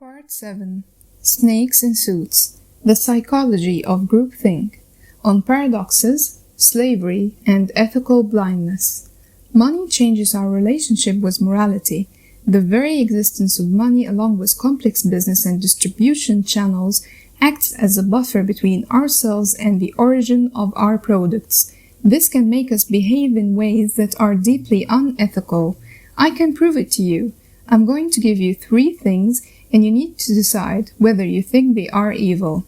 Part 7. Snakes in Suits. The Psychology of Groupthink. On Paradoxes, Slavery, and Ethical Blindness. Money changes our relationship with morality. The very existence of money, along with complex business and distribution channels, acts as a buffer between ourselves and the origin of our products. This can make us behave in ways that are deeply unethical. I can prove it to you. I'm going to give you 3 things, and you need to decide whether you think they are evil.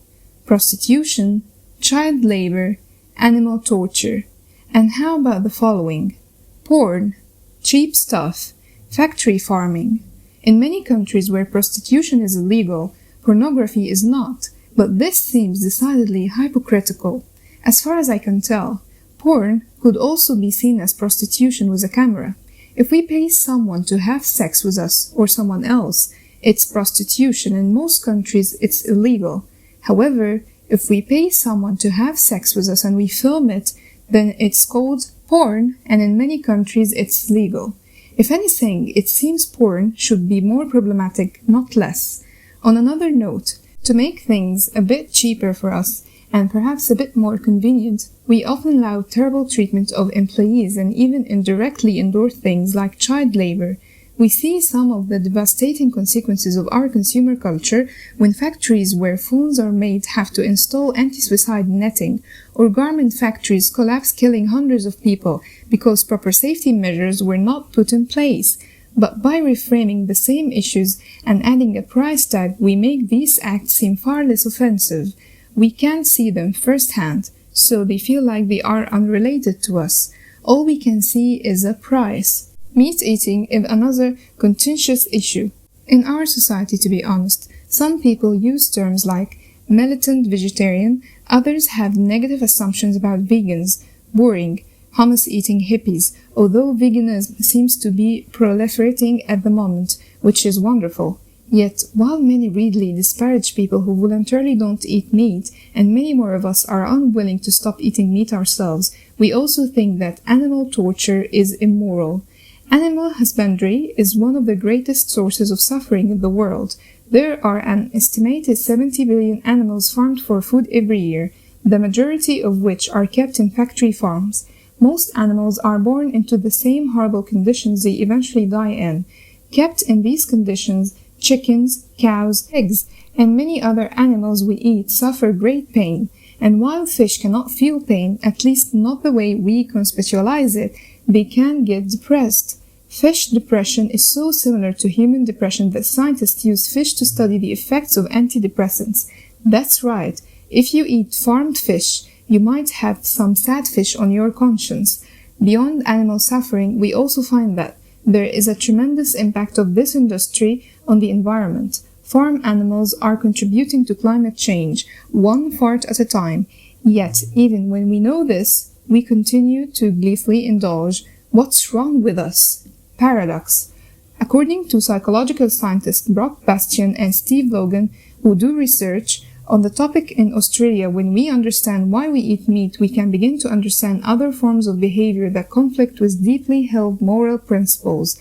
Prostitution, child labor, animal torture. And how about the following? Porn, cheap stuff, factory farming. In many countries where prostitution is illegal, pornography is not, but this seems decidedly hypocritical. As far as I can tell, porn could also be seen as prostitution with a camera. If we pay someone to have sex with us or someone else, it's prostitution. In most countries, it's illegal. However, if we pay someone to have sex with us and we film it, then it's called porn, and in many countries, it's legal. If anything, it seems porn should be more problematic, not less. On another note, to make things a bit cheaper for us, and perhaps a bit more convenient, we often allow terrible treatment of employees and even indirectly endorse things like child labor. We see some of the devastating consequences of our consumer culture when factories where phones are made have to install anti-suicide netting, or garment factories collapse, killing hundreds of people because proper safety measures were not put in place. But by reframing the same issues and adding a price tag, we make these acts seem far less offensive. We can't see them firsthand, so they feel like they are unrelated to us. All we can see is a price. Meat eating is another contentious issue. In our society, to be honest, some people use terms like militant vegetarian, others have negative assumptions about vegans, boring, hummus-eating hippies, although veganism seems to be proliferating at the moment, which is wonderful. Yet, while many readily disparage people who voluntarily don't eat meat, and many more of us are unwilling to stop eating meat ourselves, we also think that animal torture is immoral. Animal husbandry is one of the greatest sources of suffering in the world. There are an estimated 70 billion animals farmed for food every year, the majority of which are kept in factory farms. Most animals are born into the same horrible conditions they eventually die in. Kept in these conditions, chickens, cows, pigs, and many other animals we eat suffer great pain. And while fish cannot feel pain, at least not the way we conceptualize it, they can get depressed. Fish depression is so similar to human depression that scientists use fish to study the effects of antidepressants. That's right, if you eat farmed fish, you might have some sad fish on your conscience. Beyond animal suffering, we also find that there is a tremendous impact of this industry on the environment. Farm animals are contributing to climate change, one fart at a time. Yet, even when we know this, we continue to gleefully indulge. What's wrong with us? Paradox. According to psychological scientists Brock Bastian and Steve Logan, who do research on the topic in Australia, when we understand why we eat meat, we can begin to understand other forms of behavior that conflict with deeply held moral principles.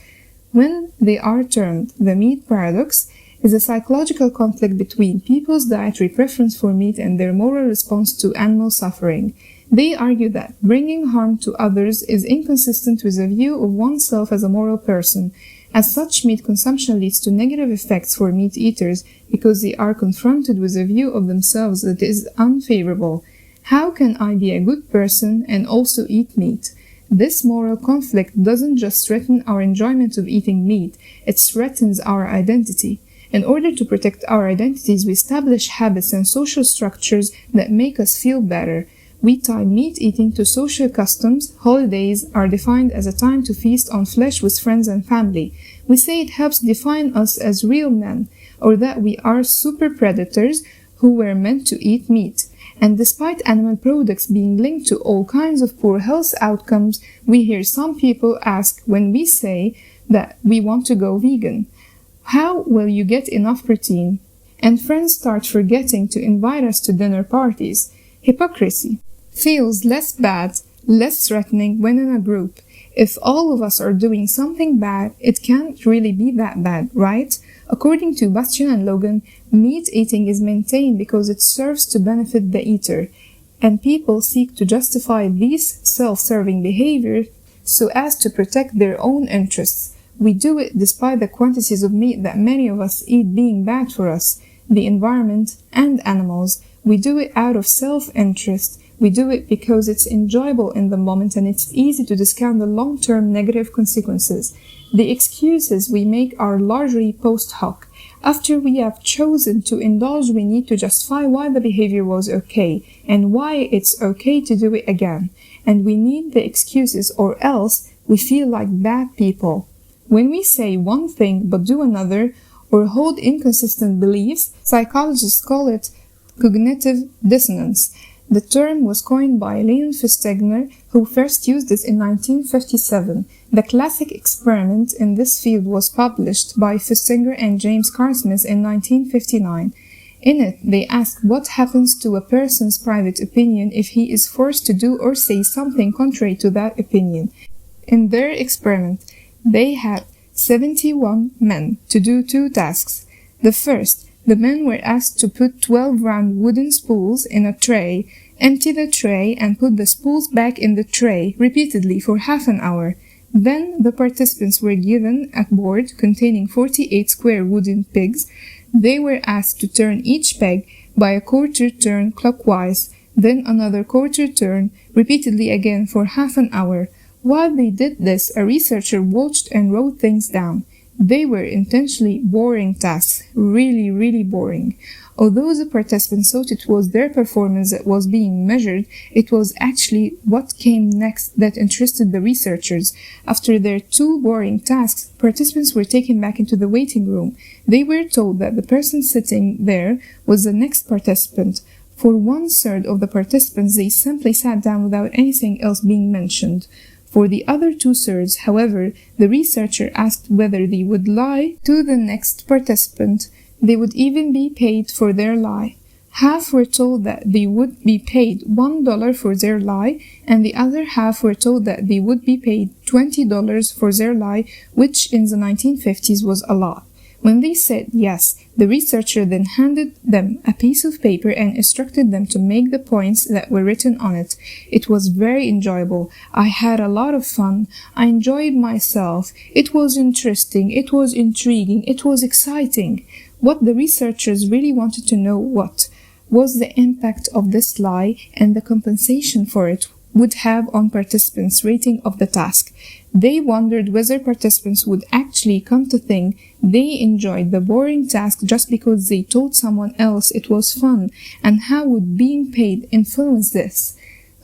When they are termed the meat paradox, is a psychological conflict between people's dietary preference for meat and their moral response to animal suffering. They argue that bringing harm to others is inconsistent with a view of oneself as a moral person. As such, meat consumption leads to negative effects for meat eaters because they are confronted with a view of themselves that is unfavorable. How can I be a good person and also eat meat? This moral conflict doesn't just threaten our enjoyment of eating meat, it threatens our identity. In order to protect our identities, we establish habits and social structures that make us feel better. We tie meat eating to social customs. Holidays are defined as a time to feast on flesh with friends and family. We say it helps define us as real men, or that we are super predators who were meant to eat meat. And despite animal products being linked to all kinds of poor health outcomes, we hear some people ask when we say that we want to go vegan, how will you get enough protein? And friends start forgetting to invite us to dinner parties. Hypocrisy. Feels less bad, less threatening when in a group. If all of us are doing something bad, it can't really be that bad, right? According to Bastian and Logan, meat eating is maintained because it serves to benefit the eater, and people seek to justify these self-serving behaviors so as to protect their own interests. We do it despite the quantities of meat that many of us eat being bad for us, the environment, and animals. We do it out of self-interest. We do it because it's enjoyable in the moment and it's easy to discount the long-term negative consequences. The excuses we make are largely post hoc. After we have chosen to indulge, we need to justify why the behavior was okay and why it's okay to do it again. And we need the excuses, or else we feel like bad people. When we say one thing but do another, or hold inconsistent beliefs, psychologists call it cognitive dissonance. The term was coined by Leon Festinger, who first used it in 1957. The classic experiment in this field was published by Festinger and James Carsmith in 1959. In it, they asked what happens to a person's private opinion if he is forced to do or say something contrary to that opinion. In their experiment, they had 71 men to do two tasks. The first, the men were asked to put 12 round wooden spools in a tray, empty the tray, and put the spools back in the tray repeatedly for half an hour. Then the participants were given a board containing 48 square wooden pegs. They were asked to turn each peg by a quarter turn clockwise, then another quarter turn, repeatedly again for half an hour. While they did this, a researcher watched and wrote things down. They were intentionally boring tasks, really boring. Although the participants thought it was their performance that was being measured, it was actually what came next that interested the researchers. After their two boring tasks, participants were taken back into the waiting room. They were told that the person sitting there was the next participant. For 1/3 of the participants, they simply sat down without anything else being mentioned. For the other 2/3, however, the researcher asked whether they would lie to the next participant. They would even be paid for their lie. Half were told that they would be paid $1 for their lie, and the other half were told that they would be paid $20 for their lie, which in the 1950s was a lot. When they said yes, the researcher then handed them a piece of paper and instructed them to make the points that were written on it. It was very enjoyable. I had a lot of fun. I enjoyed myself. It was interesting. It was intriguing. It was exciting. What the researchers really wanted to know was the impact of this lie and the compensation for it would have on participants' rating of the task. They wondered whether participants would actually come to think they enjoyed the boring task just because they told someone else it was fun, and how would being paid influence this?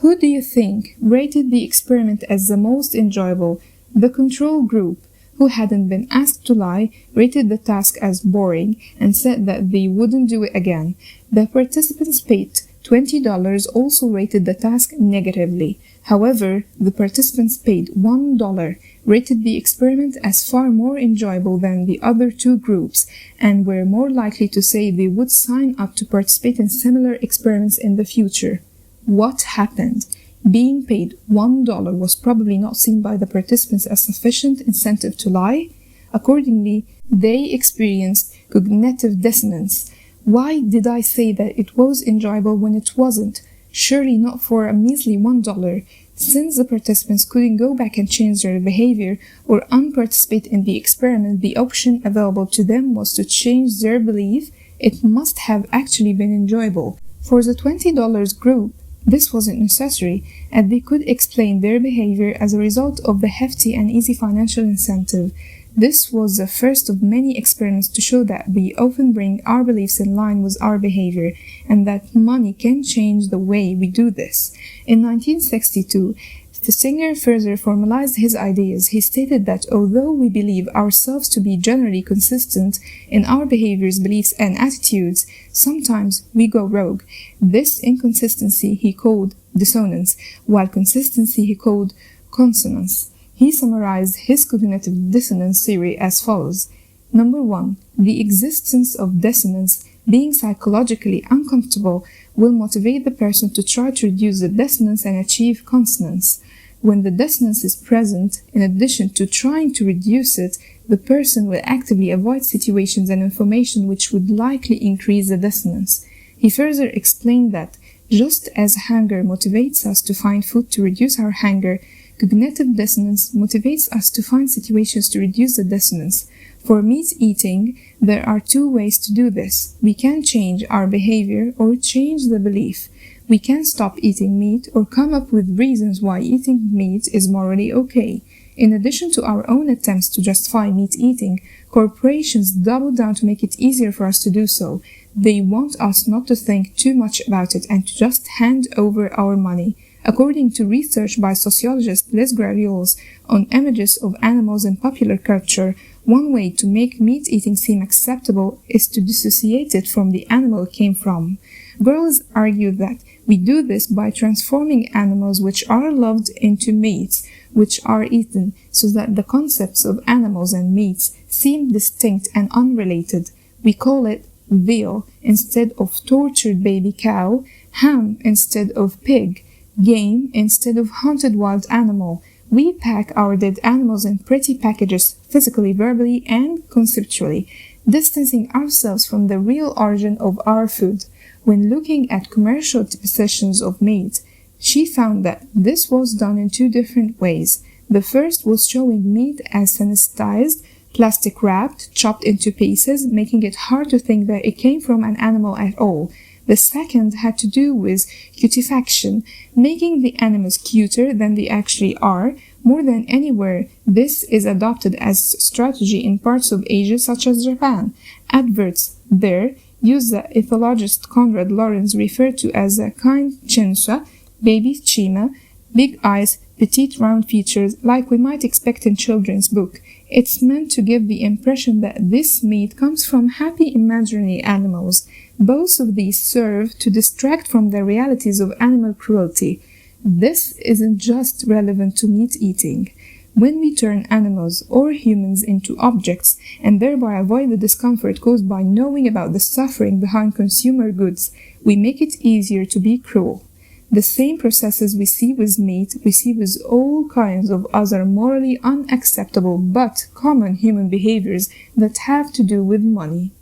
Who do you think rated the experiment as the most enjoyable? The control group, who hadn't been asked to lie, rated the task as boring and said that they wouldn't do it again. The participants paid $20 also rated the task negatively. However, the participants paid $1 rated the experiment as far more enjoyable than the other two groups and were more likely to say they would sign up to participate in similar experiments in the future. What happened? Being paid $1 was probably not seen by the participants as sufficient incentive to lie. Accordingly, they experienced cognitive dissonance. Why did I say that it was enjoyable when it wasn't? Surely not for a measly $1. Since the participants couldn't go back and change their behavior or unparticipate in the experiment, the option available to them was to change their belief. It must have actually been enjoyable. For the $20 group, this wasn't necessary, and they could explain their behavior as a result of the hefty and easy financial incentive. This was the first of many experiments to show that we often bring our beliefs in line with our behavior, and that money can change the way we do this. In 1962, Festinger further formalized his ideas. He stated that although we believe ourselves to be generally consistent in our behaviors, beliefs, and attitudes, sometimes we go rogue. This inconsistency he called dissonance, while consistency he called consonance. He summarized his cognitive dissonance theory as follows. Number 1. The existence of dissonance, being psychologically uncomfortable, will motivate the person to try to reduce the dissonance and achieve consonance. When the dissonance is present, in addition to trying to reduce it, the person will actively avoid situations and information which would likely increase the dissonance. He further explained that, just as hunger motivates us to find food to reduce our hunger, cognitive dissonance motivates us to find situations to reduce the dissonance. For meat eating, there are two ways to do this. We can change our behavior or change the belief. We can stop eating meat or come up with reasons why eating meat is morally okay. In addition to our own attempts to justify meat eating, corporations double down to make it easier for us to do so. They want us not to think too much about it and to just hand over our money. According to research by sociologist Liz Graviols on images of animals in popular culture, one way to make meat eating seem acceptable is to dissociate it from the animal it came from. Girls argue that we do this by transforming animals which are loved into meats, which are eaten, so that the concepts of animals and meats seem distinct and unrelated. We call it veal instead of tortured baby cow, ham instead of pig, game instead of hunted wild animal. We pack our dead animals in pretty packages, physically, verbally, and conceptually, distancing ourselves from the real origin of our food. When looking at commercial positions of meat, she found that this was done in two different ways. The first was showing meat as sanitized, plastic wrapped, chopped into pieces, making it hard to think that it came from an animal at all. The second had to do with cutification, making the animals cuter than they actually are. More than anywhere, this is adopted as strategy in parts of Asia such as Japan. Adverts there use the ethologist Conrad Lorenz referred to as a kind chincha, baby chima, big eyes, petite round features, like we might expect in children's book. It's meant to give the impression that this meat comes from happy imaginary animals. Both of these serve to distract from the realities of animal cruelty. This isn't just relevant to meat eating. When we turn animals or humans into objects and thereby avoid the discomfort caused by knowing about the suffering behind consumer goods, we make it easier to be cruel. The same processes we see with meat, we see with all kinds of other morally unacceptable but common human behaviors that have to do with money.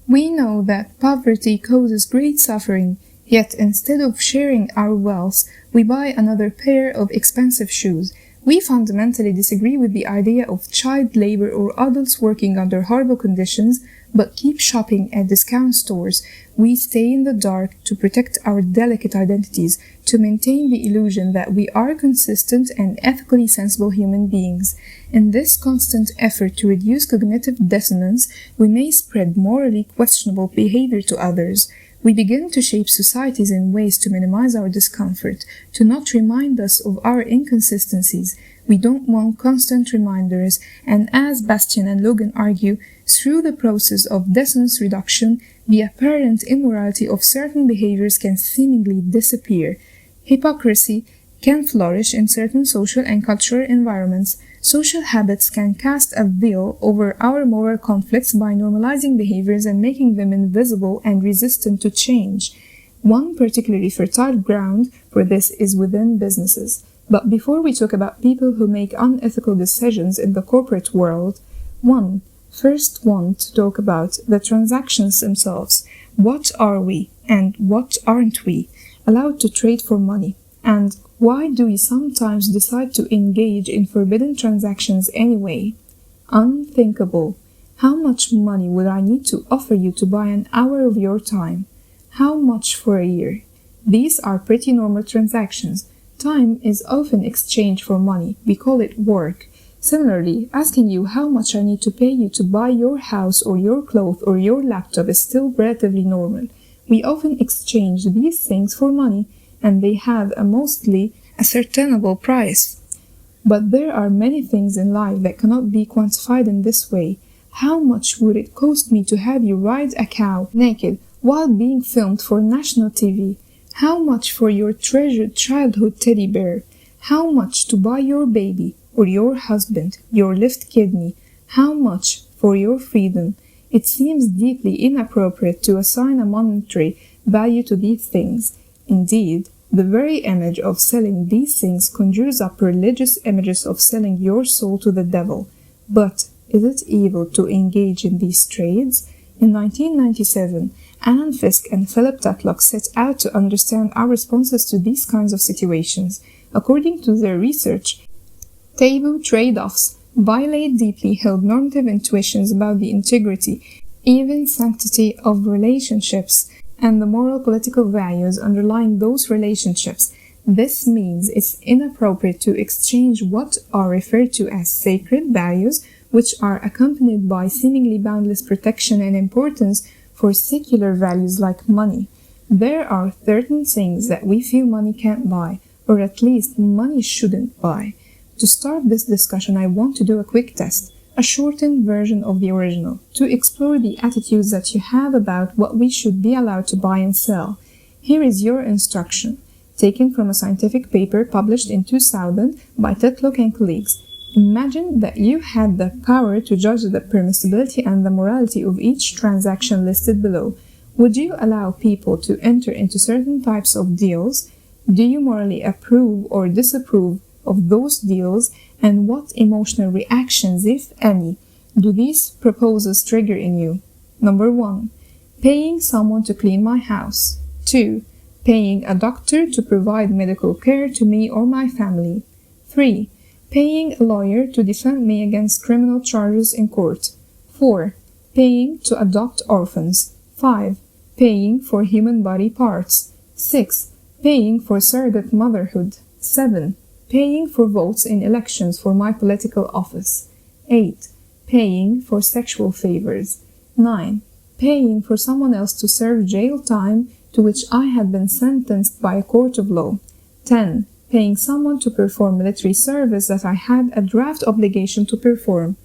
We know that poverty causes great suffering, yet instead of sharing our wealth, we buy another pair of expensive shoes. We fundamentally disagree with the idea of child labor or adults working under horrible conditions, but keep shopping at discount stores. We stay in the dark to protect our delicate identities, to maintain the illusion that we are consistent and ethically sensible human beings. In this constant effort to reduce cognitive dissonance, we may spread morally questionable behavior to others. We begin to shape societies in ways to minimize our discomfort, to not remind us of our inconsistencies. We don't want constant reminders, and as Bastian and Logan argue, through the process of dissonance reduction, the apparent immorality of certain behaviors can seemingly disappear. Hypocrisy can flourish in certain social and cultural environments. Social habits can cast a veil over our moral conflicts by normalizing behaviors and making them invisible and resistant to change. One particularly fertile ground for this is within businesses. But before we talk about people who make unethical decisions in the corporate world, first want to talk about the transactions themselves. What are we and what aren't we allowed to trade for money? And why do we sometimes decide to engage in forbidden transactions anyway? Unthinkable. How much money would I need to offer you to buy an hour of your time? How much for a year? These are pretty normal transactions. Time is often exchanged for money. We call it work. Similarly, asking you how much I need to pay you to buy your house or your clothes or your laptop is still relatively normal. We often exchange these things for money, and they have a mostly ascertainable price. But there are many things in life that cannot be quantified in this way. How much would it cost me to have you ride a cow naked while being filmed for national TV? How much for your treasured childhood teddy bear? How much to buy your baby or your husband your left kidney? How much for your freedom? It seems deeply inappropriate to assign a monetary value to these things. Indeed, the very image of selling these things conjures up religious images of selling your soul to the devil. But Is it evil to engage in these trades? In 1997, Alan Fisk and Philip Tetlock set out to understand our responses to these kinds of situations. According to their research, taboo trade-offs violate deeply held normative intuitions about the integrity, even sanctity of relationships, and the moral political values underlying those relationships. This means it's inappropriate to exchange what are referred to as sacred values, which are accompanied by seemingly boundless protection and importance, for secular values like money. There are certain things that we feel money can't buy, or at least money shouldn't buy. To start this discussion, I want to do a quick test, a shortened version of the original, to explore the attitudes that you have about what we should be allowed to buy and sell. Here is your instruction, taken from a scientific paper published in 2000 by Tetlock and colleagues. Imagine that you had the power to judge the permissibility and the morality of each transaction listed below. Would you allow people to enter into certain types of deals? Do you morally approve or disapprove of those deals? And what emotional reactions, if any, do these proposals trigger in you? Number 1. Paying someone to clean my house. 2. Paying a doctor to provide medical care to me or my family. 3. Paying a lawyer to defend me against criminal charges in court. 4. Paying to adopt orphans. 5. Paying for human body parts. 6. Paying for surrogate motherhood. 7. Paying for votes in elections for my political office. 8. Paying for sexual favors. 9. Paying for someone else to serve jail time to which I had been sentenced by a court of law. 10. Paying someone to perform military service that I had a draft obligation to perform.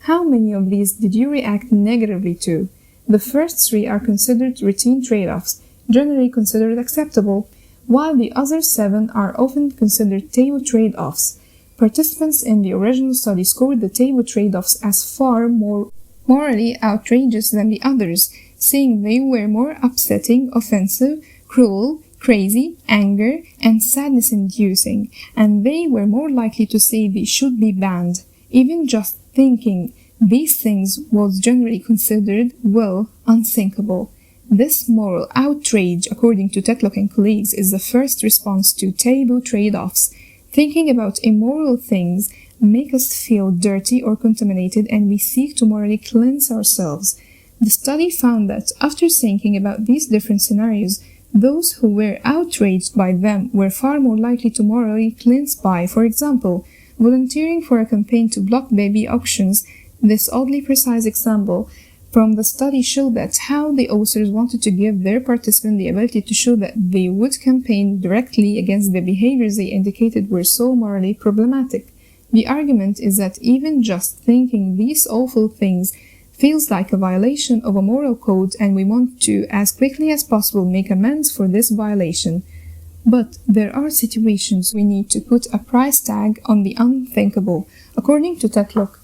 How many of these did you react negatively to? The first 3 are considered routine trade-offs, generally considered acceptable, while the other 7 are often considered taboo trade-offs. Participants in the original study scored the taboo trade-offs as far more morally outrageous than the others, saying they were more upsetting, offensive, cruel, crazy, anger, and sadness-inducing, and they were more likely to say they should be banned. Even just thinking these things was generally considered, well, unthinkable. This moral outrage, according to Tetlock and colleagues, is the first response to taboo trade-offs. Thinking about immoral things make us feel dirty or contaminated, and we seek to morally cleanse ourselves. The study found that after thinking about these different scenarios, those who were outraged by them were far more likely to morally cleanse by, for example, volunteering for a campaign to block baby auctions. This oddly precise example from the study showed that how the authors wanted to give their participants the ability to show that they would campaign directly against the behaviors they indicated were so morally problematic. The argument is that even just thinking these awful things feels like a violation of a moral code, and we want to, as quickly as possible, make amends for this violation. But there are situations we need to put a price tag on the unthinkable. According to Tetlock,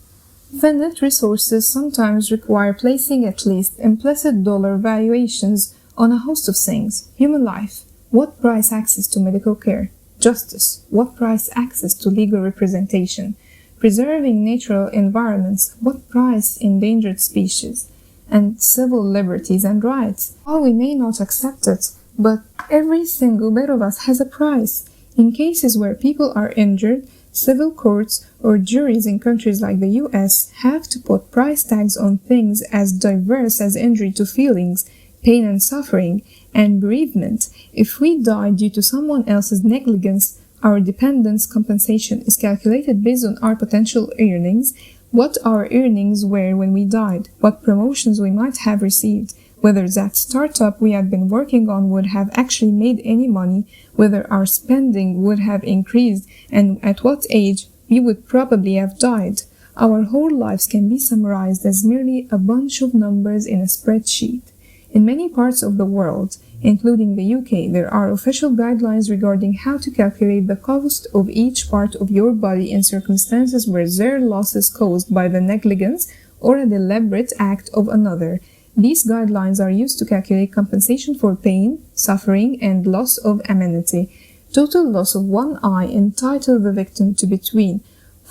finite resources sometimes require placing at least implicit dollar valuations on a host of things. Human life. What price access to medical care? Justice. What price access to legal representation? Preserving natural environments. What price endangered species? And civil liberties and rights. While we may not accept it, but every single bit of us has a price. In cases where people are injured, civil courts or juries in countries like the US have to put price tags on things as diverse as injury to feelings, pain and suffering, and bereavement. If we die due to someone else's negligence, our dependence compensation is calculated based on our potential earnings, what our earnings were when we died, what promotions we might have received, whether that startup we had been working on would have actually made any money, whether our spending would have increased, and at what age we would probably have died. Our whole lives can be summarized as merely a bunch of numbers in a spreadsheet. In many parts of the world, including the UK, there are official guidelines regarding how to calculate the cost of each part of your body in circumstances where their loss is caused by the negligence or a deliberate act of another. These guidelines are used to calculate compensation for pain, suffering, and loss of amenity. Total loss of one eye entitled the victim to between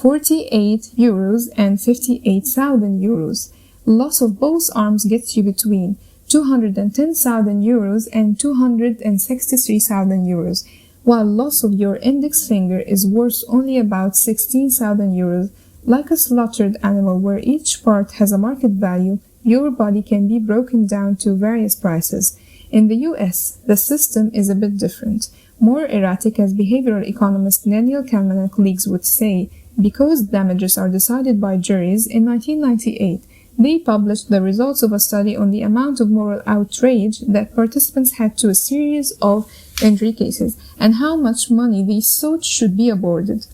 48 euros and 58,000 euros. Loss of both arms gets you between 210,000 euros and 263,000 euros, while loss of your index finger is worth only about 16,000 euros. Like a slaughtered animal where each part has a market value, your body can be broken down to various prices. In the US, the system is a bit different, more erratic, as behavioral economist Daniel Kahneman and colleagues would say. Because damages are decided by juries, in 1998, they published the results of a study on the amount of moral outrage that participants had to a series of injury cases and how much money they thought should be awarded.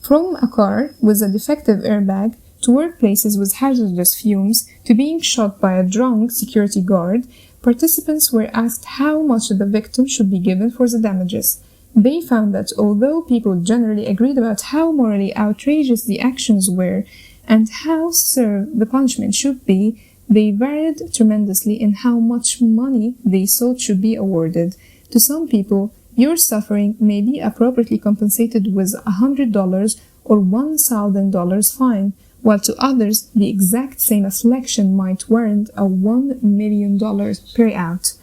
From a car with a defective airbag, to workplaces with hazardous fumes, to being shot by a drunk security guard, participants were asked how much the victim should be given for the damages. They found that although people generally agreed about how morally outrageous the actions were and how severe the punishment should be, they varied tremendously in how much money they thought should be awarded. To some people, your suffering may be appropriately compensated with $100 or $1,000 fine, while to others, the exact same affliction might warrant a $1 million payout.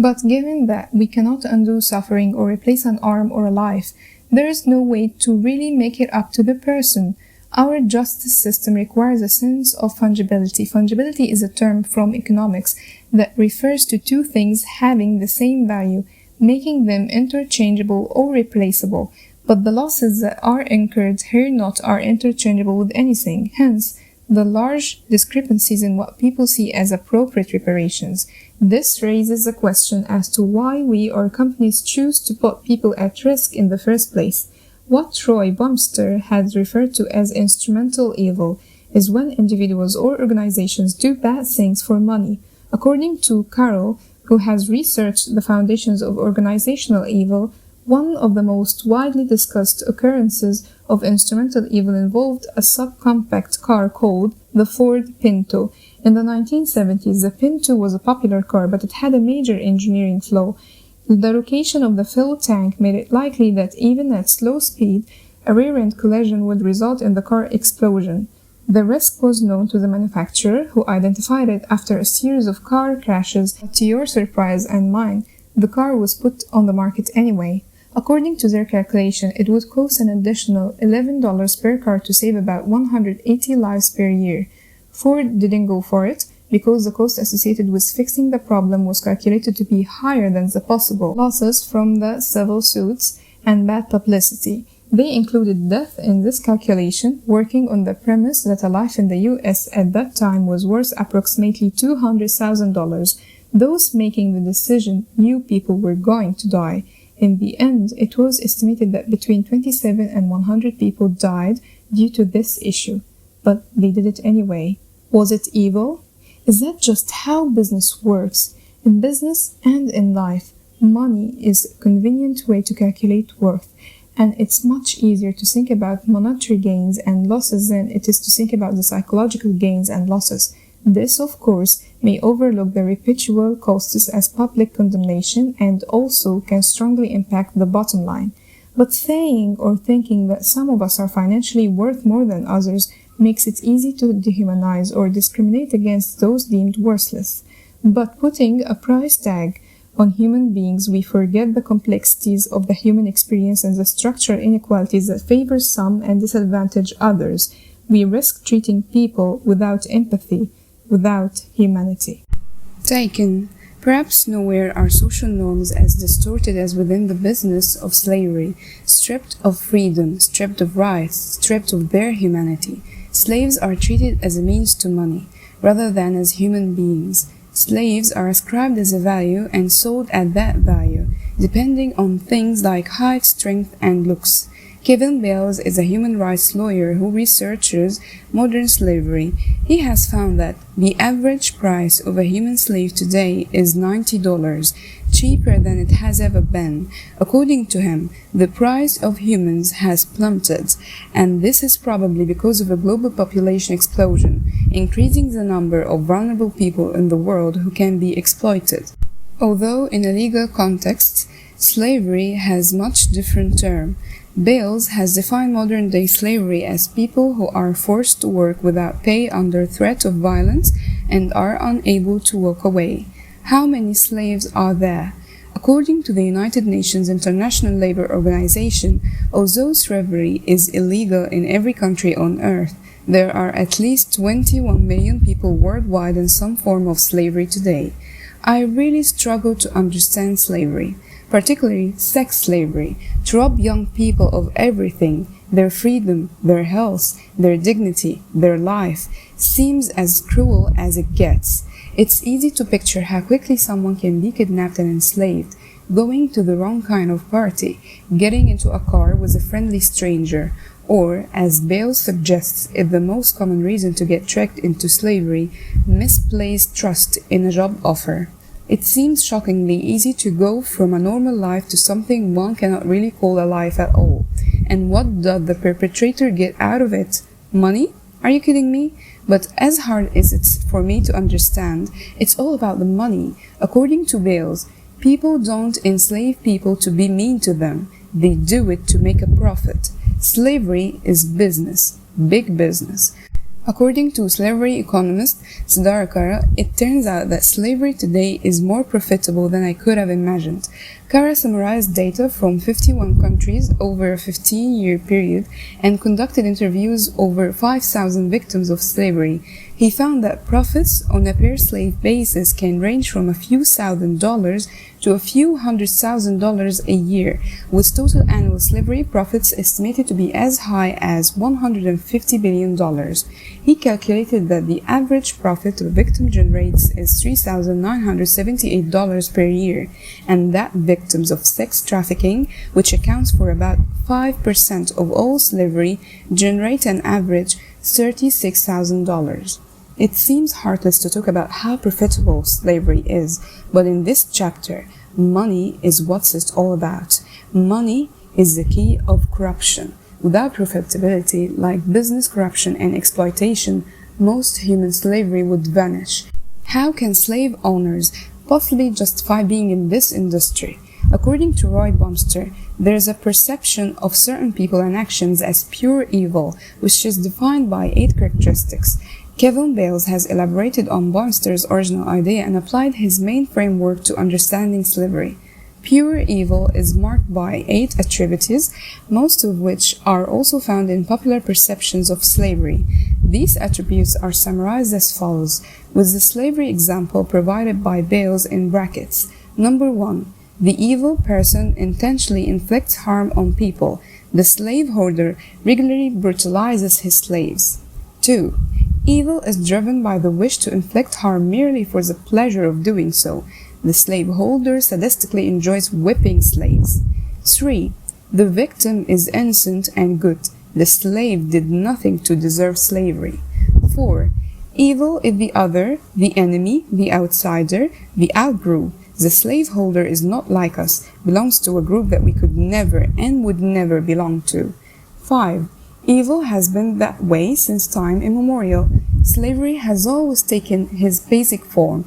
But given that we cannot undo suffering or replace an arm or a life, there is no way to really make it up to the person. Our justice system requires a sense of fungibility. Fungibility is a term from economics that refers to two things having the same value, making them interchangeable or replaceable. But the losses that are incurred here not are interchangeable with anything. Hence, the large discrepancies in what people see as appropriate reparations. This raises a question as to why we or companies choose to put people at risk in the first place. What Roy Baumeister has referred to as instrumental evil is when individuals or organizations do bad things for money. According to Carroll, who has researched the foundations of organizational evil, one of the most widely discussed occurrences of instrumental evil involved a subcompact car called the Ford Pinto. In the 1970s, the Pinto was a popular car, but it had a major engineering flaw. The location of the fuel tank made it likely that even at slow speed, a rear-end collision would result in the car explosion. The risk was known to the manufacturer, who identified it after a series of car crashes. But to your surprise and mine, the car was put on the market anyway. According to their calculation, it would cost an additional $11 per car to save about 180 lives per year. Ford didn't go for it because the cost associated with fixing the problem was calculated to be higher than the possible losses from the civil suits and bad publicity. They included death in this calculation, working on the premise that a life in the US at that time was worth approximately $200,000. Those making the decision knew people were going to die. In the end, it was estimated that between 27 and 100 people died due to this issue. But they did it anyway. Was it evil? Is that just how business works? In business and in life, money is a convenient way to calculate worth, and it's much easier to think about monetary gains and losses than it is to think about the psychological gains and losses. This, of course, may overlook the residual costs as public condemnation and also can strongly impact the bottom line. But saying or thinking that some of us are financially worth more than others makes it easy to dehumanize or discriminate against those deemed worthless. But putting a price tag on human beings, we forget the complexities of the human experience and the structural inequalities that favor some and disadvantage others. We risk treating people without empathy, without humanity. Taken. Perhaps nowhere are social norms as distorted as within the business of slavery, stripped of freedom, stripped of rights, stripped of their humanity. Slaves are treated as a means to money, rather than as human beings. Slaves are ascribed as a value and sold at that value, depending on things like height, strength, and looks. Kevin Bales is a human rights lawyer who researches modern slavery. He has found that the average price of a human slave today is $90, cheaper than it has ever been. According to him, the price of humans has plummeted, and this is probably because of a global population explosion, increasing the number of vulnerable people in the world who can be exploited. Although in a legal context, slavery has much different term. Bales has defined modern-day slavery as people who are forced to work without pay under threat of violence and are unable to walk away. How many slaves are there? According to the United Nations International Labour Organization, although slavery is illegal in every country on earth, there are at least 21 million people worldwide in some form of slavery today. I really struggle to understand slavery, particularly sex slavery, to rob young people of everything, their freedom, their health, their dignity, their life, seems as cruel as it gets. It's easy to picture how quickly someone can be kidnapped and enslaved, going to the wrong kind of party, getting into a car with a friendly stranger, or, as Bales suggests, is the most common reason to get tricked into slavery, misplaced trust in a job offer. It seems shockingly easy to go from a normal life to something one cannot really call a life at all. And what does the perpetrator get out of it? Money? Are you kidding me? But as hard as it's for me to understand, it's all about the money. According to Bales, people don't enslave people to be mean to them. They do it to make a profit. Slavery is business, big business. According to slavery economist Sidara Kara, it turns out that slavery today is more profitable than I could have imagined. Kara summarized data from 51 countries over a 15-year period and conducted interviews over 5,000 victims of slavery. He found that profits on a per-slave basis can range from a few $1,000s to a few $100,000 a year, with total annual slavery profits estimated to be as high as $150 billion. He calculated that the average profit a victim generates is $3,978 per year, and that victims of sex trafficking, which accounts for about 5% of all slavery, generate an average $36,000. It seems heartless to talk about how profitable slavery is, but in this chapter, money is what it's all about. Money is the key of corruption. Without profitability, like business corruption and exploitation, most human slavery would vanish. How can slave owners possibly justify being in this industry? According to Roy Baumeister, there is a perception of certain people and actions as pure evil, which is defined by 8 characteristics. Kevin Bales has elaborated on Baumeister's original idea and applied his main framework to understanding slavery. Pure evil is marked by 8 attributes, most of which are also found in popular perceptions of slavery. These attributes are summarized as follows, with the slavery example provided by Bales in brackets. Number 1. The evil person intentionally inflicts harm on people. The slaveholder regularly brutalizes his slaves. 2. Evil is driven by the wish to inflict harm merely for the pleasure of doing so. The slaveholder sadistically enjoys whipping slaves. 3. The victim is innocent and good. The slave did nothing to deserve slavery. 4. Evil is the other, the enemy, the outsider, the outgroup. The slaveholder is not like us, belongs to a group that we could never and would never belong to. 5. Evil has been that way since time immemorial. Slavery has always taken his basic form,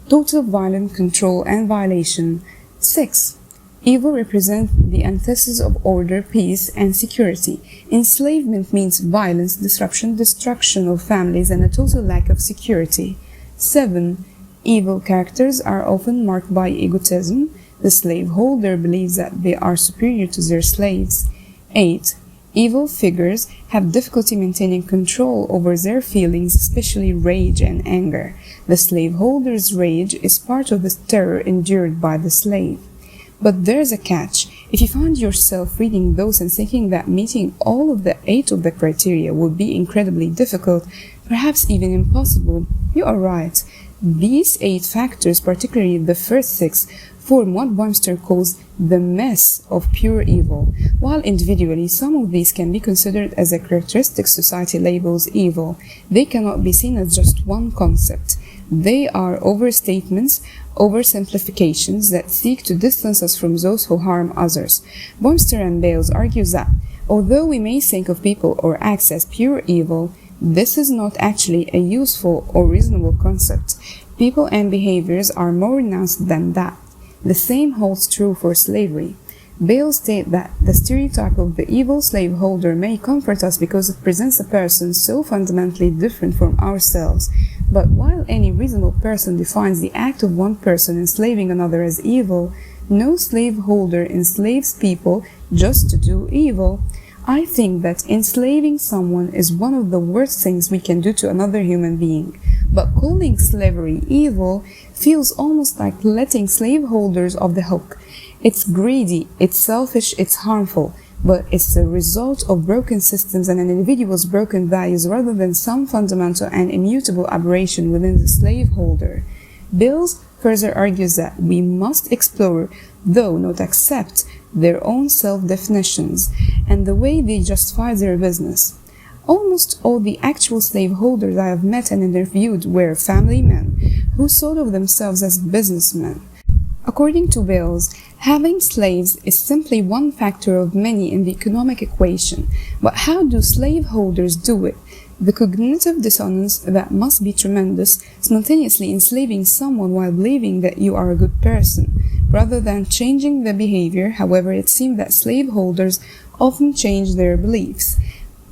total violent control and violation. 6. Evil represents the antithesis of order, peace, and security. Enslavement means violence, disruption, destruction of families, and a total lack of security. 7. Evil characters are often marked by egotism. The slaveholder believes that they are superior to their slaves. 8. Evil figures have difficulty maintaining control over their feelings, especially rage and anger. The slaveholder's rage is part of the terror endured by the slave. But there's a catch. If you find yourself reading those and thinking that meeting all of the 8 of the criteria would be incredibly difficult, perhaps even impossible, you are right. These 8 factors, particularly the first 6, form what Baumeister calls the mess of pure evil. While individually some of these can be considered as a characteristic society labels evil, they cannot be seen as just one concept. They are overstatements, oversimplifications that seek to distance us from those who harm others. Baumeister and Bales argue that, although we may think of people or acts as pure evil, this is not actually a useful or reasonable concept. People and behaviors are more renounced than that. The same holds true for slavery. Bales state that the stereotype of the evil slaveholder may comfort us because it presents a person so fundamentally different from ourselves. But while any reasonable person defines the act of one person enslaving another as evil, no slaveholder enslaves people just to do evil. I think that enslaving someone is one of the worst things we can do to another human being. But calling slavery evil feels almost like letting slaveholders off the hook. It's greedy, it's selfish, it's harmful, but it's the result of broken systems and an individual's broken values rather than some fundamental and immutable aberration within the slaveholder. Bales further argues that we must explore, though not accept, their own self-definitions and the way they justify their business. Almost all the actual slaveholders I have met and interviewed were family men who thought of themselves as businessmen. According to Bales, having slaves is simply one factor of many in the economic equation. But how do slaveholders do it? The cognitive dissonance that must be tremendous, simultaneously enslaving someone while believing that you are a good person. Rather than changing the behavior, however, it seems that slaveholders often change their beliefs.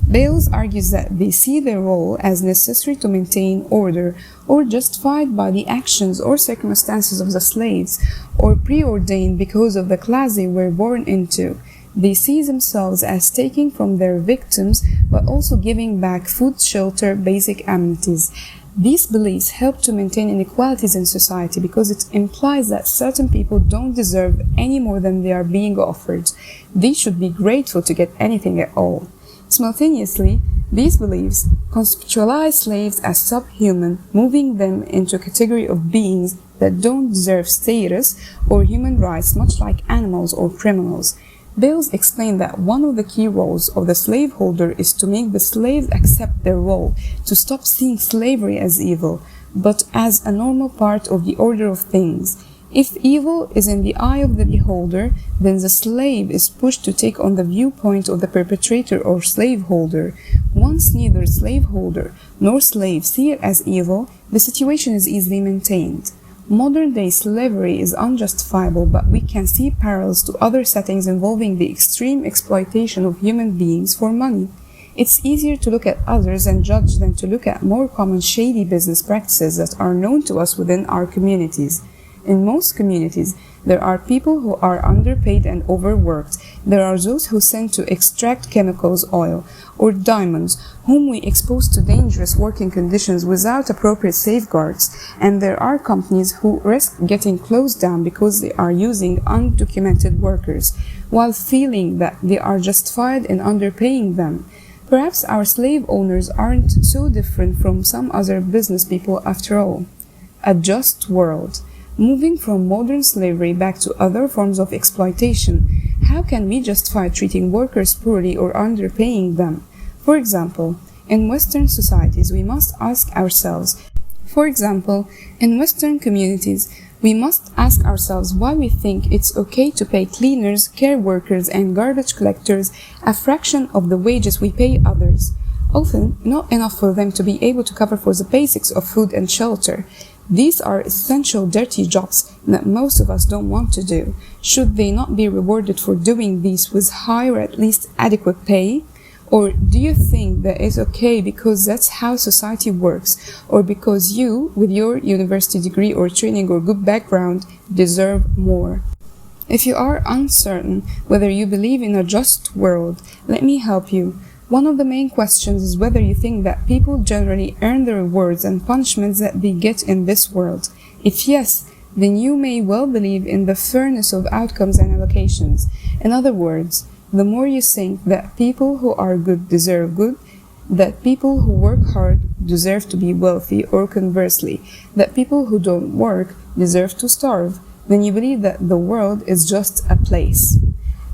Bales argues that they see their role as necessary to maintain order, or justified by the actions or circumstances of the slaves, or preordained because of the class they were born into. They see themselves as taking from their victims, but also giving back food, shelter, basic amenities. These beliefs help to maintain inequalities in society because it implies that certain people don't deserve any more than they are being offered. They should be grateful to get anything at all. Simultaneously, these beliefs conceptualize slaves as subhuman, moving them into a category of beings that don't deserve status or human rights, much like animals or criminals. Bales explained that one of the key roles of the slaveholder is to make the slaves accept their role, to stop seeing slavery as evil, but as a normal part of the order of things. If evil is in the eye of the beholder, then the slave is pushed to take on the viewpoint of the perpetrator or slaveholder. Once neither slaveholder nor slave see it as evil, the situation is easily maintained. Modern-day slavery is unjustifiable, but we can see parallels to other settings involving the extreme exploitation of human beings for money. It's easier to look at others and judge than to look at more common shady business practices that are known to us within our communities. In most communities, there are people who are underpaid and overworked. There are those who send to extract chemicals, oil, or diamonds, whom we expose to dangerous working conditions without appropriate safeguards. And there are companies who risk getting closed down because they are using undocumented workers, while feeling that they are justified in underpaying them. Perhaps our slave owners aren't so different from some other business people after all. A just world. Moving from modern slavery back to other forms of exploitation, how can we justify treating workers poorly or underpaying them? For example, in Western societies, we must ask ourselves, why we think it's okay to pay cleaners, care workers, and garbage collectors a fraction of the wages we pay others. Often, not enough for them to be able to cover for the basics of food and shelter. These are essential dirty jobs that most of us don't want to do. Should they not be rewarded for doing these with high or at least adequate pay? Or do you think that it's okay because that's how society works, or because you, with your university degree or training or good background, deserve more? If you are uncertain whether you believe in a just world, let me help you. One of the main questions is whether you think that people generally earn the rewards and punishments that they get in this world. If yes, then you may well believe in the fairness of outcomes and allocations. In other words, the more you think that people who are good deserve good, that people who work hard deserve to be wealthy, or conversely, that people who don't work deserve to starve, then you believe that the world is just a place.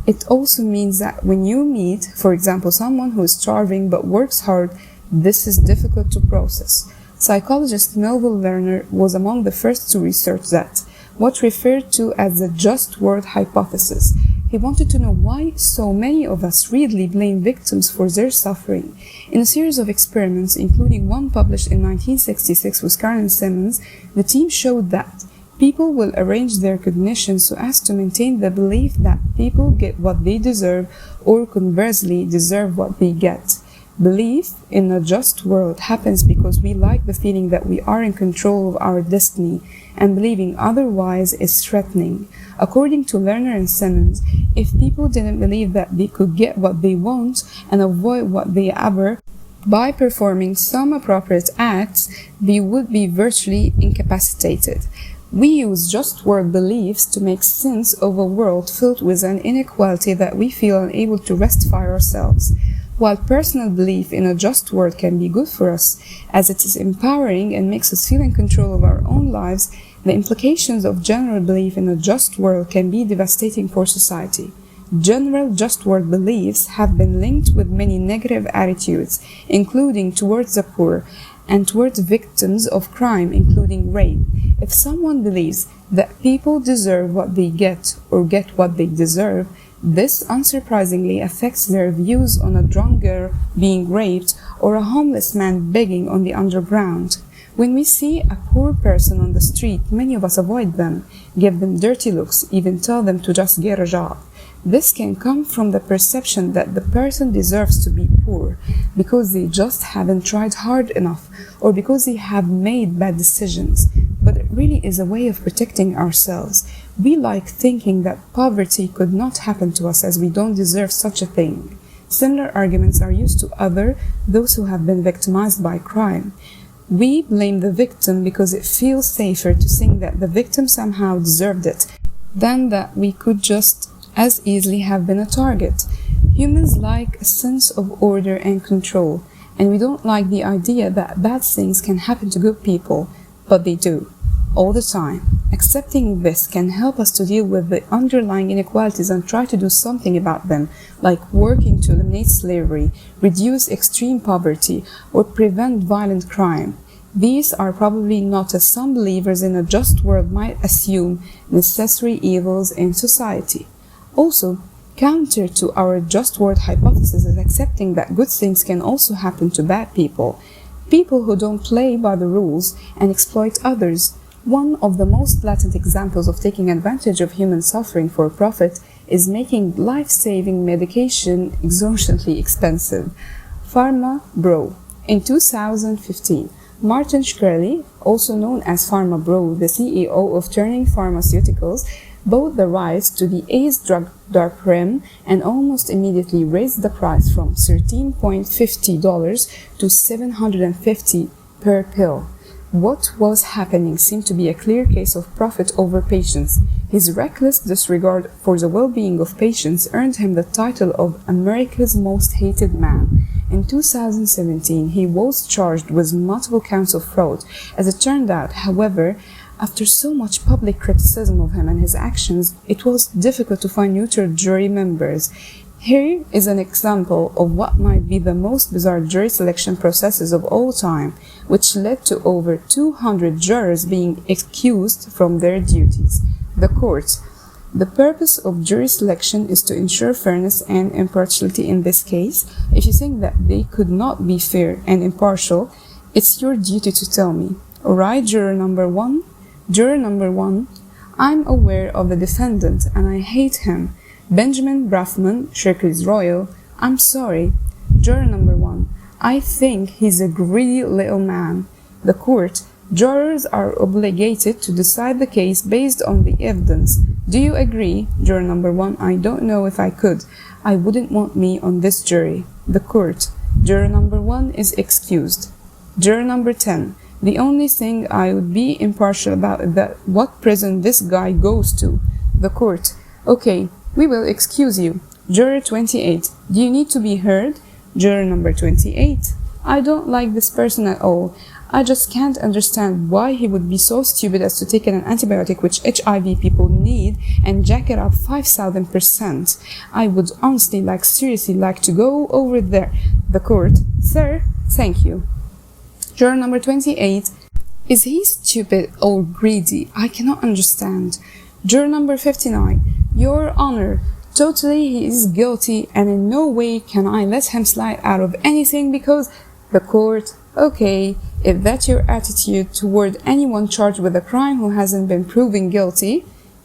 It also means that when you meet, for example, someone who is starving but works hard, this is difficult to process. Psychologist Melville Lerner was among the first to research that, what referred to as the just world hypothesis. He wanted to know why so many of us really blame victims for their suffering. In a series of experiments, including one published in 1966 with Karen Simmons, the team showed that People will arrange their cognition so as to maintain the belief that people get what they deserve or conversely deserve what they get. Belief in a just world happens because we like the feeling that we are in control of our destiny, and believing otherwise is threatening. According to Lerner and Simmons, if people didn't believe that they could get what they want and avoid what they abhor by performing some appropriate acts, they would be virtually incapacitated. We use just world beliefs to make sense of a world filled with an inequality that we feel unable to rectify ourselves. While personal belief in a just world can be good for us, as it is empowering and makes us feel in control of our own lives, the implications of general belief in a just world can be devastating for society. General just world beliefs have been linked with many negative attitudes, including towards the poor and towards victims of crime, including rape. If someone believes that people deserve what they get or get what they deserve, this unsurprisingly affects their views on a drunk girl being raped or a homeless man begging on the underground. When we see a poor person on the street, many of us avoid them, give them dirty looks, even tell them to just get a job. This can come from the perception that the person deserves to be poor because they just haven't tried hard enough or because they have made bad decisions. But it really is a way of protecting ourselves. We like thinking that poverty could not happen to us as we don't deserve such a thing. Similar arguments are used to those who have been victimized by crime. We blame the victim because it feels safer to think that the victim somehow deserved it than that we could just as easily have been a target. Humans like a sense of order and control, and we don't like the idea that bad things can happen to good people, but they do, all the time. Accepting this can help us to deal with the underlying inequalities and try to do something about them, like working to eliminate slavery, reduce extreme poverty, or prevent violent crime. These are probably not, as some believers in a just world might assume, necessary evils in society. Also, counter to our just world hypothesis is accepting that good things can also happen to bad people, people who don't play by the rules and exploit others. One of the most blatant examples of taking advantage of human suffering for profit is making life-saving medication exorbitantly expensive. Pharma Bro. In 2015, Martin Shkreli, also known as Pharma Bro, the CEO of Turning Pharmaceuticals, bought the rights to the Ace drug Darprim and almost immediately raised the price from $13.50 to $750 per pill. What was happening seemed to be a clear case of profit over patients. His reckless disregard for the well-being of patients earned him the title of America's Most Hated Man. In 2017, he was charged with multiple counts of fraud. As it turned out, however, after so much public criticism of him and his actions, it was difficult to find neutral jury members. Here is an example of what might be the most bizarre jury selection processes of all time, which led to over 200 jurors being excused from their duties. The court. The purpose of jury selection is to ensure fairness and impartiality in this case. If you think that they could not be fair and impartial, it's your duty to tell me. Alright, juror number one. Juror number one, I'm aware of the defendant and I hate him. Benjamin Braffman, Shirkley's Royal, I'm sorry. Juror number one, I think he's a greedy little man. The court, jurors are obligated to decide the case based on the evidence. Do you agree? Juror number one, I don't know if I could. I wouldn't want me on this jury. The court, juror number one is excused. Juror number 10, the only thing I would be impartial about is that what prison this guy goes to. The court. Okay, we will excuse you. Juror 28. Do you need to be heard? Juror number 28. I don't like this person at all. I just can't understand why he would be so stupid as to take an antibiotic which HIV people need and jack it up 5,000%. I would honestly seriously like to go over there. The court. Sir, thank you. Juror number 28. Is he stupid or greedy? I cannot understand. Juror number 59. Your Honor, totally he is guilty and in no way can I let him slide out of anything because the court. Okay, If that's your attitude toward anyone charged with a crime who hasn't been proven guilty,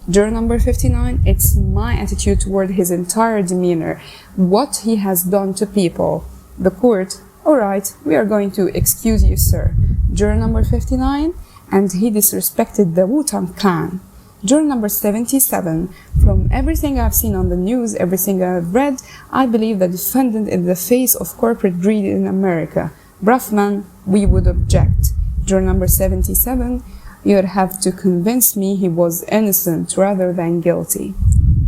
juror number 59, it's my attitude toward his entire demeanor, what he has done to people. The court, alright, we are going to excuse you, sir. Juror number 59, and he disrespected the Wu-Tang Clan. Juror number 77, from everything I've seen on the news, everything I've read, I believe the defendant is the face of corporate greed in America. Bruffman, we would object. Juror number 77, you'd have to convince me he was innocent rather than guilty.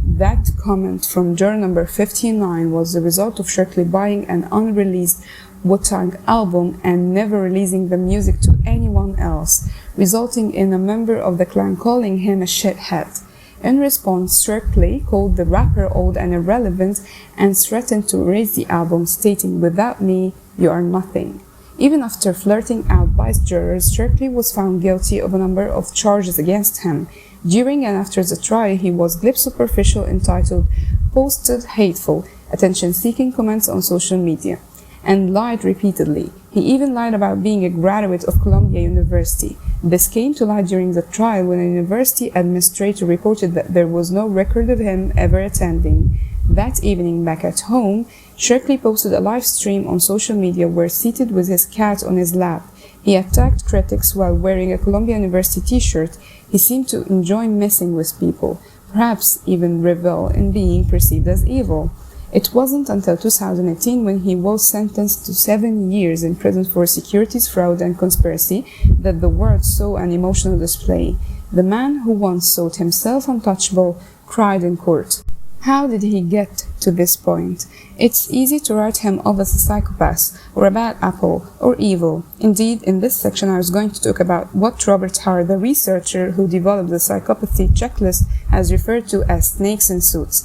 That comment from juror number 59 was the result of Shirkley buying an unreleased Wu-Tang album and never releasing the music to anyone else, resulting in a member of the clan calling him a shithead. In response, Shirkley called the rapper old and irrelevant and threatened to erase the album, stating, "Without me, you are nothing." Even after flirting out vice jurors, Shirkley was found guilty of a number of charges against him. During and after the trial, he was glib superficial entitled posted hateful, attention-seeking comments on social media, and lied repeatedly. He even lied about being a graduate of Columbia University. This came to light during the trial when a university administrator reported that there was no record of him ever attending. That evening, back at home, Shirkley posted a live stream on social media where, seated with his cat on his lap, he attacked critics while wearing a Columbia University t-shirt. He seemed to enjoy messing with people, perhaps even revel in being perceived as evil. It wasn't until 2018, when he was sentenced to 7 years in prison for securities fraud and conspiracy, that the world saw an emotional display. The man who once thought himself untouchable cried in court. How did he get to this point? It's easy to write him off as a psychopath, or a bad apple, or evil. Indeed, in this section I was going to talk about what Robert Hart, the researcher who developed the psychopathy checklist, has referred to as snakes in suits.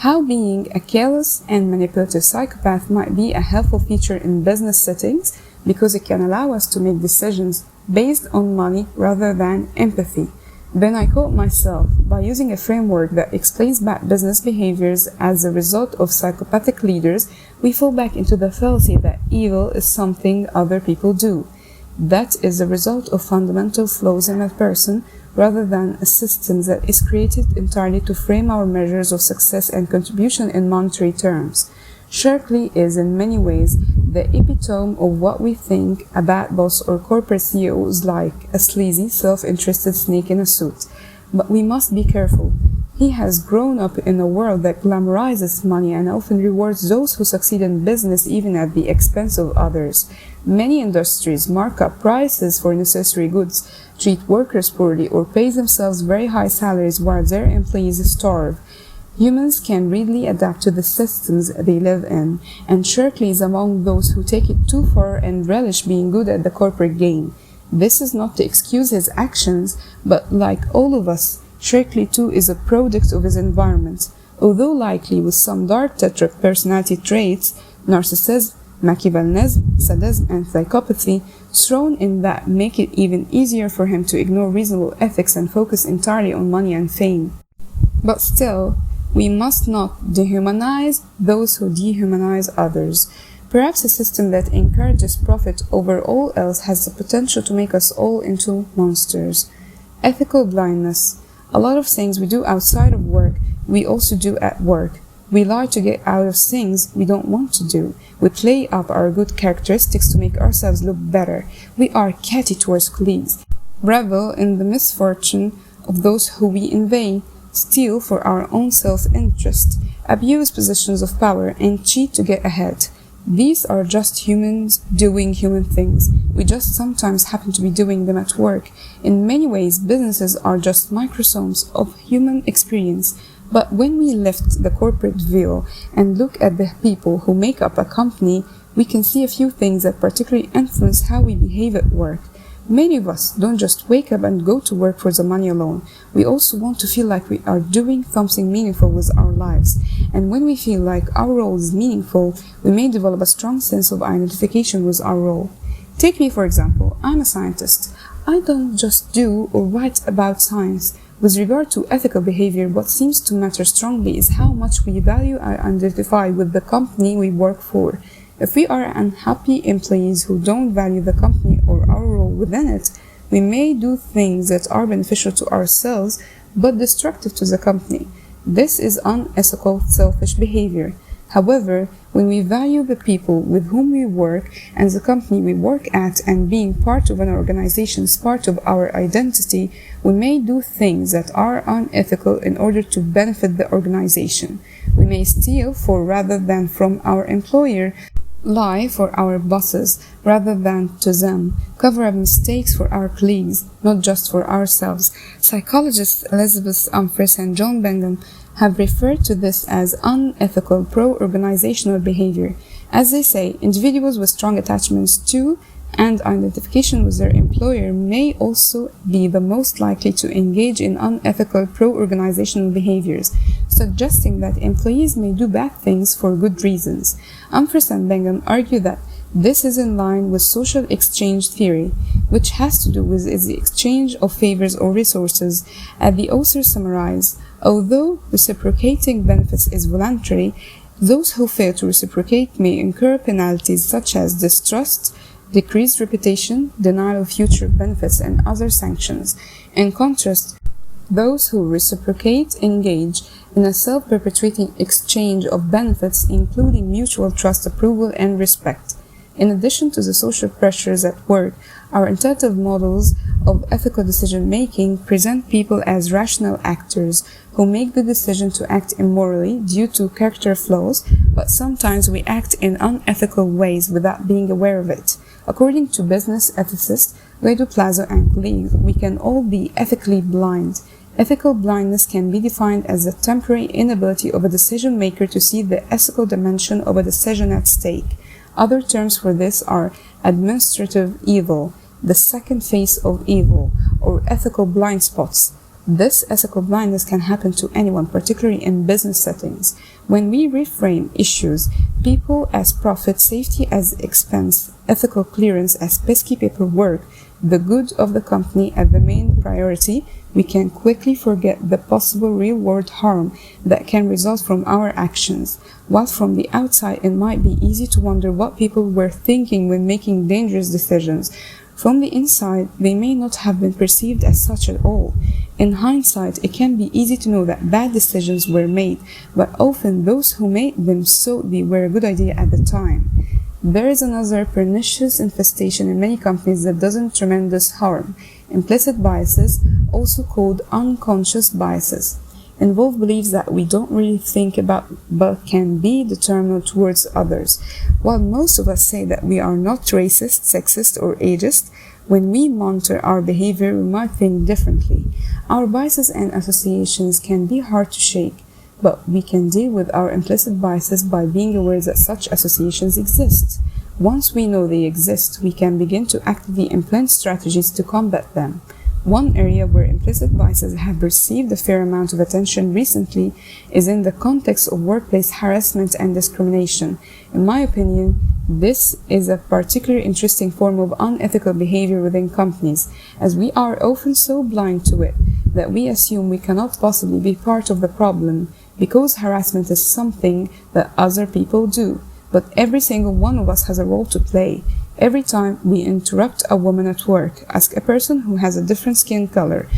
How being a careless and manipulative psychopath might be a helpful feature in business settings, because it can allow us to make decisions based on money rather than empathy. Then I quote myself, by using a framework that explains bad business behaviors as a result of psychopathic leaders, we fall back into the fallacy that evil is something other people do. That is the result of fundamental flaws in a person rather than a system that is created entirely to frame our measures of success and contribution in monetary terms. Shirkley is in many ways the epitome of what we think a bad boss or corporate CEO is like, a sleazy, self-interested snake in a suit. But we must be careful. He has grown up in a world that glamorizes money and often rewards those who succeed in business even at the expense of others. Many industries mark up prices for necessary goods, treat workers poorly, or pay themselves very high salaries while their employees starve. Humans can readily adapt to the systems they live in, and Shirkley is among those who take it too far and relish being good at the corporate game. This is not to excuse his actions, but like all of us, Shirkley too is a product of his environment, although likely with some dark tetra personality traits, narcissism, Machiavellianism, sadism, and psychopathy thrown in that make it even easier for him to ignore reasonable ethics and focus entirely on money and fame. But still, we must not dehumanize those who dehumanize others. Perhaps a system that encourages profit over all else has the potential to make us all into monsters. Ethical blindness. A lot of things we do outside of work, we also do at work. We lie to get out of things we don't want to do. We play up our good characteristics to make ourselves look better. We are catty towards colleagues, revel in the misfortune of those who we envy, steal for our own self-interest, abuse positions of power, and cheat to get ahead. These are just humans doing human things. We just sometimes happen to be doing them at work. In many ways, businesses are just microcosms of human experience. But when we lift the corporate veil and look at the people who make up a company, we can see a few things that particularly influence how we behave at work. Many of us don't just wake up and go to work for the money alone. We also want to feel like we are doing something meaningful with our lives. And when we feel like our role is meaningful, we may develop a strong sense of identification with our role. Take me, for example. I'm a scientist. I don't just do or write about science. With regard to ethical behavior, what seems to matter strongly is how much we value and identify with the company we work for. If we are unhappy employees who don't value the company or our within it, we may do things that are beneficial to ourselves but destructive to the company. This is unethical, selfish behavior. However, when we value the people with whom we work and the company we work at, and being part of an organization is part of our identity, we may do things that are unethical in order to benefit the organization. We may steal for rather than from our employer, lie for our bosses rather than to them, cover up mistakes for our colleagues, not just for ourselves. Psychologists Elizabeth Umphris and John Benham have referred to this as unethical pro-organizational behavior. As they say, individuals with strong attachments to and identification with their employer may also be the most likely to engage in unethical pro-organizational behaviors, suggesting that employees may do bad things for good reasons. Umphris and Benham argue that this is in line with social exchange theory, which has to do with the exchange of favors or resources. As the author summarized, although reciprocating benefits is voluntary, those who fail to reciprocate may incur penalties such as distrust, decreased reputation, denial of future benefits, and other sanctions. In contrast, those who reciprocate engage in a self-perpetuating exchange of benefits, including mutual trust, approval, and respect. In addition to the social pressures at work, our intuitive models of ethical decision-making present people as rational actors who make the decision to act immorally due to character flaws, but sometimes we act in unethical ways without being aware of it. According to business ethicist Guido Plazo and colleagues, we can all be ethically blind. Ethical blindness can be defined as the temporary inability of a decision maker to see the ethical dimension of a decision at stake. Other terms for this are administrative evil, the second face of evil, or ethical blind spots. This ethical blindness can happen to anyone, particularly in business settings. When we reframe issues, people as profit, safety as expense, ethical clearance as pesky paperwork, the good of the company as the main priority, we can quickly forget the possible real-world harm that can result from our actions. While from the outside it might be easy to wonder what people were thinking when making dangerous decisions, from the inside they may not have been perceived as such at all. In hindsight, it can be easy to know that bad decisions were made, but often those who made them thought they were a good idea at the time. There is another pernicious infestation in many companies that does tremendous harm. Implicit biases, also called unconscious biases, involve beliefs that we don't really think about but can be determined towards others. While most of us say that we are not racist, sexist, or ageist, when we monitor our behavior, we might think differently. Our biases and associations can be hard to shake, but we can deal with our implicit biases by being aware that such associations exist. Once we know they exist, we can begin to actively implement strategies to combat them. One area where implicit biases have received a fair amount of attention recently is in the context of workplace harassment and discrimination. In my opinion, this is a particularly interesting form of unethical behavior within companies, as we are often so blind to it that we assume we cannot possibly be part of the problem because harassment is something that other people do. But every single one of us has a role to play. Every time we interrupt a woman at work, ask a person who has a different skin color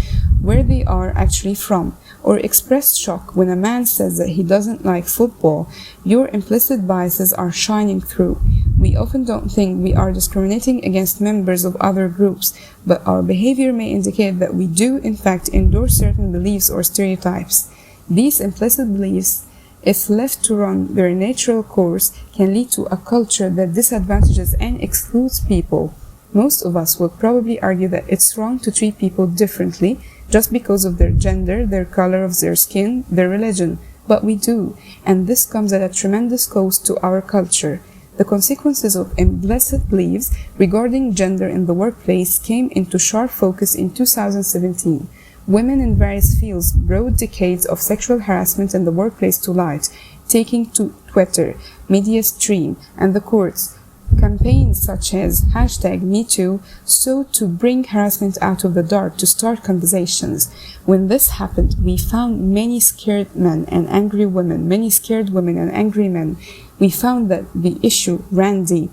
where they are actually from, or express shock when a man says that he doesn't like football, your implicit biases are shining through. We often don't think we are discriminating against members of other groups, but our behavior may indicate that we do in fact endorse certain beliefs or stereotypes. These implicit beliefs, if left to run their natural course, can lead to a culture that disadvantages and excludes people. Most of us will probably argue that it's wrong to treat people differently just because of their gender, their color of their skin, their religion, but we do, and this comes at a tremendous cost to our culture. The consequences of implicit beliefs regarding gender in the workplace came into sharp focus in 2017. Women in various fields brought decades of sexual harassment in the workplace to light, taking to Twitter, MediaStream, and the courts. Campaigns such as #MeToo sought to bring harassment out of the dark to start conversations. When this happened, we found many scared men and angry women, many scared women and angry men. We found that the issue ran deep.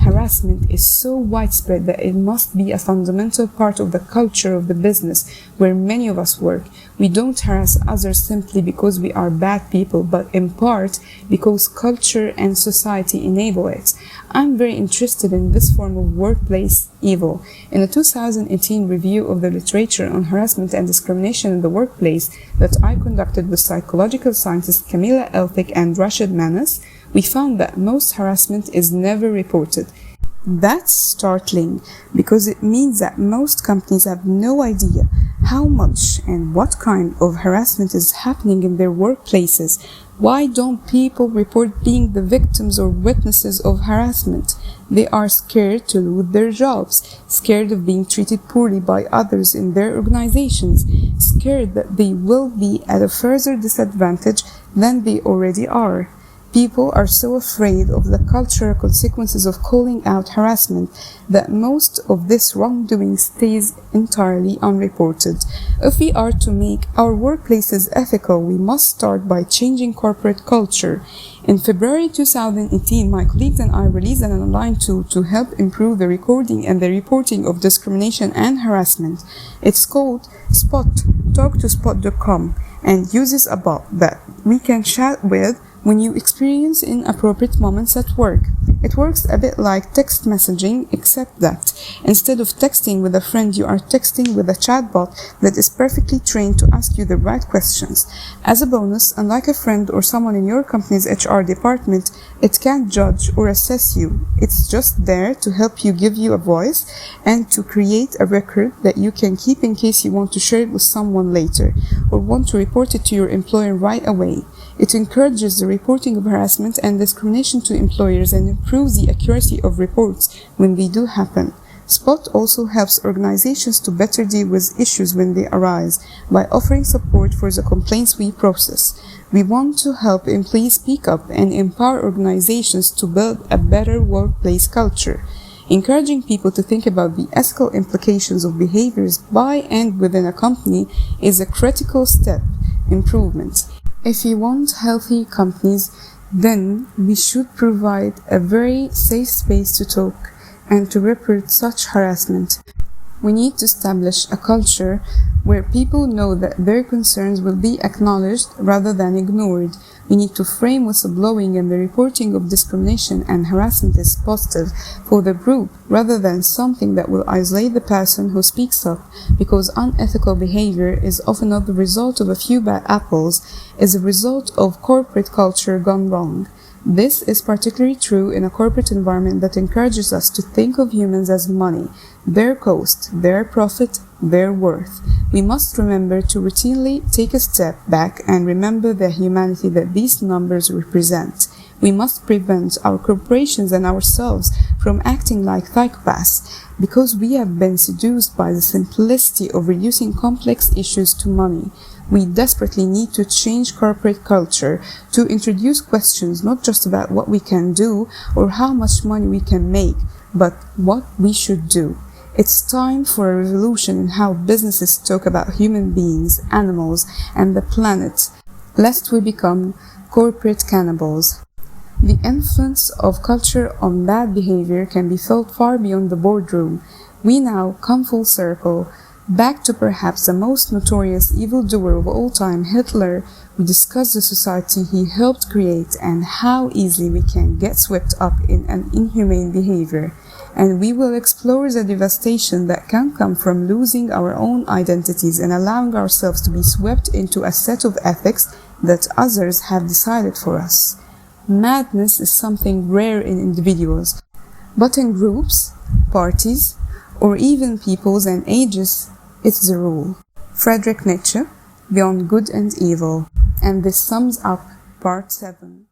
harassment is so widespread that it must be a fundamental part of the culture of the business where many of us work. We don't harass others simply because we are bad people, but in part because culture and society enable it. I'm very interested in this form of workplace evil. In a 2018 review of the literature on harassment and discrimination in the workplace that I conducted with psychological scientists Camila Elphick and Rashid Manas, we found that most harassment is never reported. That's startling because it means that most companies have no idea how much and what kind of harassment is happening in their workplaces. Why don't people report being the victims or witnesses of harassment? They are scared to lose their jobs, scared of being treated poorly by others in their organizations, scared that they will be at a further disadvantage than they already are. People are so afraid of the cultural consequences of calling out harassment that most of this wrongdoing stays entirely unreported. If we are to make our workplaces ethical, we must start by changing corporate culture. In February 2018, my colleagues and I released an online tool to help improve the recording and the reporting of discrimination and harassment. It's called Spot, talktospot.com, and uses a bot that we can chat with when you experience inappropriate moments at work. It works a bit like text messaging, except that instead of texting with a friend, you are texting with a chatbot that is perfectly trained to ask you the right questions. As a bonus, unlike a friend or someone in your company's HR department, it can't judge or assess you. It's just there to help you, give you a voice, and to create a record that you can keep in case you want to share it with someone later or want to report it to your employer right away. It encourages the reporting of harassment and discrimination to employers and improves the accuracy of reports when they do happen. Spot also helps organizations to better deal with issues when they arise by offering support for the complaints we process. We want to help employees speak up and empower organizations to build a better workplace culture. Encouraging people to think about the ethical implications of behaviors by and within a company is a critical step. Improvement. If we want healthy companies, then we should provide a very safe space to talk and to report such harassment. We need to establish a culture where people know that their concerns will be acknowledged rather than ignored. We need to frame whistleblowing and the reporting of discrimination and harassment as positive for the group rather than something that will isolate the person who speaks up, because unethical behavior is often not the result of a few bad apples, it's a result of corporate culture gone wrong. This is particularly true in a corporate environment that encourages us to think of humans as money, their cost, their profit, their worth. We must remember to routinely take a step back and remember the humanity that these numbers represent. We must prevent our corporations and ourselves from acting like psychopaths because we have been seduced by the simplicity of reducing complex issues to money. We desperately need to change corporate culture to introduce questions not just about what we can do or how much money we can make, but what we should do. It's time for a revolution in how businesses talk about human beings, animals, and the planet, lest we become corporate cannibals. The influence of culture on bad behavior can be felt far beyond the boardroom. We now come full circle, back to perhaps the most notorious evildoer of all time, Hitler. We discuss the society he helped create and how easily we can get swept up in an inhumane behavior. And we will explore the devastation that can come from losing our own identities and allowing ourselves to be swept into a set of ethics that others have decided for us. Madness is something rare in individuals, but in groups, parties, or even peoples and ages, it's the rule. Friedrich Nietzsche, Beyond Good and Evil. And this sums up part 7.